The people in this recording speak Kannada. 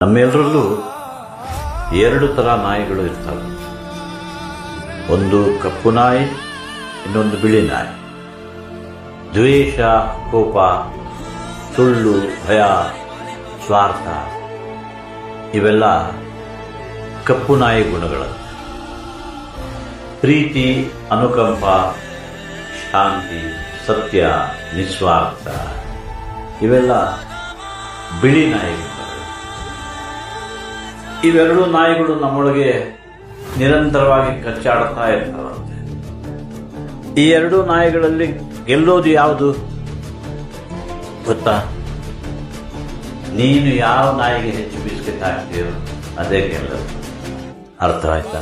ನಮ್ಮೆಲ್ಲರಲ್ಲೂ ಎರಡು ಥರ ನಾಯಿಗಳು ಇರ್ತವೆ. ಒಂದು ಕಪ್ಪು ನಾಯಿ, ಇನ್ನೊಂದು ಬಿಳಿ ನಾಯಿ. ದ್ವೇಷ, ಕೋಪ, ಸುಳ್ಳು, ಭಯ, ಸ್ವಾರ್ಥ ಇವೆಲ್ಲ ಕಪ್ಪು ನಾಯಿ ಗುಣಗಳು. ಪ್ರೀತಿ, ಅನುಕಂಪ, ಶಾಂತಿ, ಸತ್ಯ, ನಿಸ್ವಾರ್ಥ ಇವೆಲ್ಲ ಬಿಳಿ ನಾಯಿ ಗುಣಗಳು. ಇವೆರಡು ನಾಯಿಗಳು ನಮ್ಮೊಳಗೆ ನಿರಂತರವಾಗಿ ಕಚ್ಚಾಡ್ತಾ ಇರ್ತಾವಂತೆ. ಈ ಎರಡು ನಾಯಿಗಳಲ್ಲಿ ಗೆಲ್ಲೋದು ಯಾವುದು ಗೊತ್ತಾ? ನೀನು ಯಾವ ನಾಯಿಗೆ ಹೆಚ್ಚು ಬಿಸ್ಕೆಟ್ ಹಾಕ್ತೀಯೋ ಅದೇ ಗೆಲ್ಲೋದು. ಅರ್ಥವಾಯ್ತಾ?